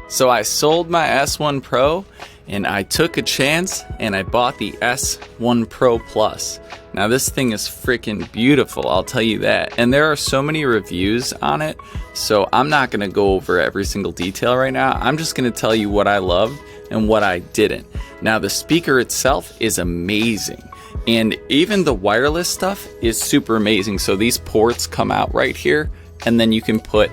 So I sold my S1 Pro and I took a chance and I bought the S1 Pro Plus. Now this thing is freaking beautiful, I'll tell you that. And there are so many reviews on it, so I'm not gonna go over every single detail right now. I'm just gonna tell you what I loved and what I didn't. Now the speaker itself is amazing. And even the wireless stuff is super amazing. So these ports come out right here, and then you can put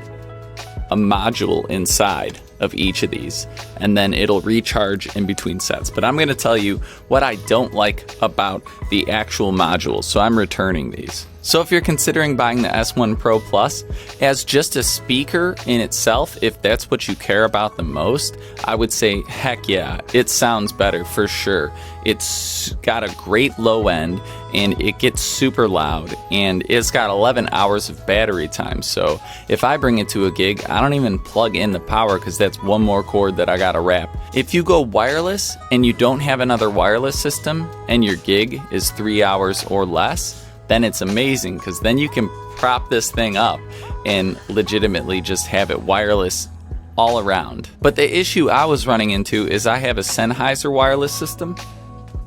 a module inside of each of these, and then it'll recharge in between sets. But I'm gonna tell you what I don't like about the actual modules, so I'm returning these. So if you're considering buying the S1 Pro Plus as just a speaker in itself, if that's what you care about the most, I would say heck yeah, it sounds better for sure. It's got a great low end and it gets super loud, and it's got 11 hours of battery time. So if I bring it to a gig, I don't even plug in the power because that's one more cord that I gotta wrap. If you go wireless and you don't have another wireless system and your gig is 3 hours or less, then it's amazing because then you can prop this thing up and legitimately just have it wireless all around. But the issue I was running into is I have a Sennheiser wireless system.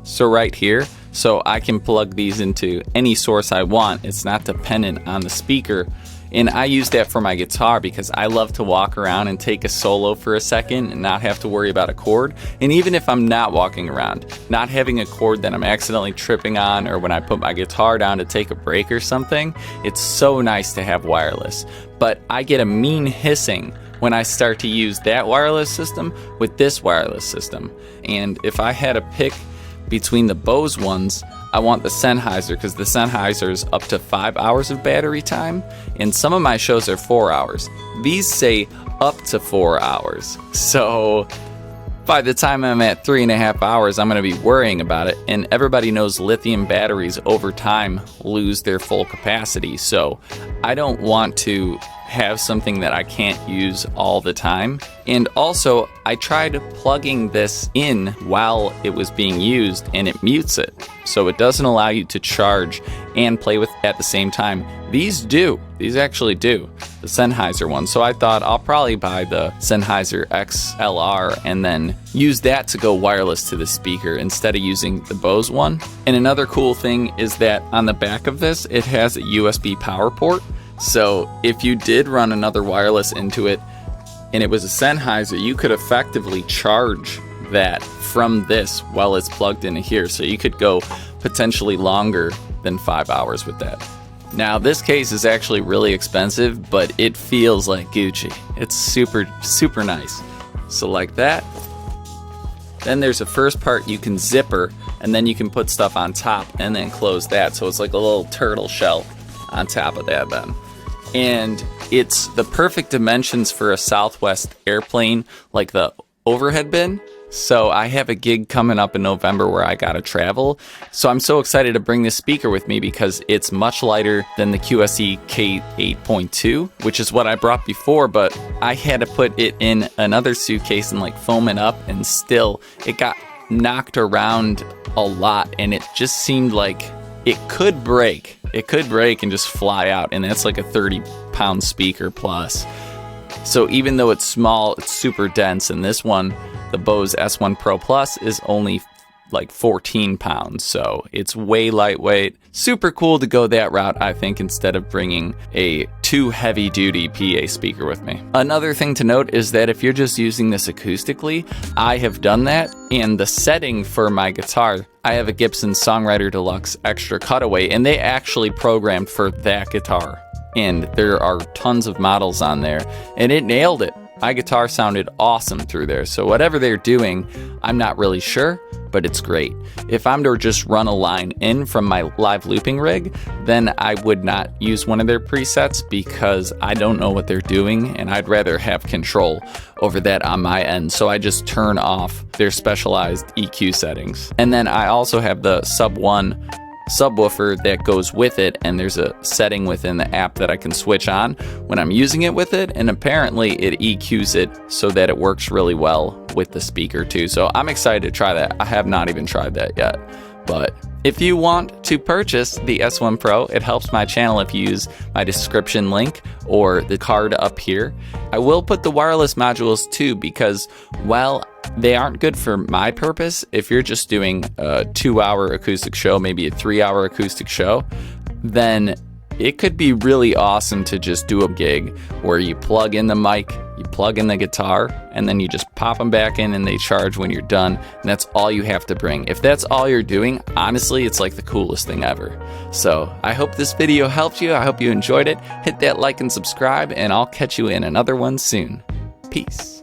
So right here, so I can plug these into any source I want. It's not dependent on the speaker. And I use that for my guitar because I love to walk around and take a solo for a second and not have to worry about a chord. And even if I'm not walking around, not having a chord that I'm accidentally tripping on, or when I put my guitar down to take a break or something, it's so nice to have wireless. But I get a mean hissing when I start to use that wireless system with this wireless system. And if I had to pick between the Bose ones, I want the Sennheiser because the Sennheiser's up to 5 hours of battery time, and some of my shows are 4 hours. These say up to 4 hours. So by the time I'm at 3.5 hours, I'm going to be worrying about it. And everybody knows lithium batteries over time lose their full capacity. So I don't want to have something that I can't use all the time. And also, I tried plugging this in while it was being used and it mutes it. So it doesn't allow you to charge and play with at the same time. These do. These actually do. The Sennheiser one. So I thought I'll probably buy the Sennheiser XLR and then use that to go wireless to the speaker instead of using the Bose one. And another cool thing is that on the back of this, it has a USB power port. So if you did run another wireless into it and it was a Sennheiser, you could effectively charge that from this while it's plugged into here. So you could go potentially longer than 5 hours with that. Now this case is actually really expensive, but it feels like Gucci. It's super, super nice. So like that. Then there's a first part you can zipper, and then you can put stuff on top and then close that. So it's like a little turtle shell on top of that then. And it's the perfect dimensions for a Southwest airplane, like the overhead bin. So I have a gig coming up in November where I gotta travel. So I'm so excited to bring this speaker with me because it's much lighter than the QSE K8.2, which is what I brought before, but I had to put it in another suitcase and like foam it up, and still it got knocked around a lot, and it just seemed like it could break. It could break and just fly out, and that's like a 30-pound speaker plus. So even though it's small, it's super dense, and this one, the Bose S1 Pro Plus, is only like 14 pounds, so it's way lightweight. Super cool to go that route, I think, instead of bringing a too heavy-duty PA speaker with me. Another thing to note is that if you're just using this acoustically, I have done that, and the setting for my guitar, I have a Gibson Songwriter Deluxe Extra Cutaway, and they actually programmed for that guitar. And there are tons of models on there, and it nailed it. My guitar sounded awesome through there, so whatever they're doing, I'm not really sure, but it's great. If I'm to just run a line in from my live looping rig, then I would not use one of their presets because I don't know what they're doing, and I'd rather have control over that on my end, so I just turn off their specialized EQ settings. And then I also have the Sub 1 subwoofer that goes with it, and there's a setting within the app that I can switch on when I'm using it with it, and apparently it EQs it so that it works really well with the speaker too. So I'm excited to try that. I have not even tried that yet, But if you want to purchase the S1 Pro, it helps my channel if you use my description link or the card up here. I will put the wireless modules too, because while they aren't good for my purpose, if you're just doing a 2-hour acoustic show, maybe a 3-hour acoustic show, then it could be really awesome to just do a gig where you plug in the mic, you plug in the guitar, and then you just pop them back in and they charge when you're done. And that's all you have to bring. If that's all you're doing, honestly, it's like the coolest thing ever. So I hope this video helped you. I hope you enjoyed it. Hit that like and subscribe, and I'll catch you in another one soon. Peace.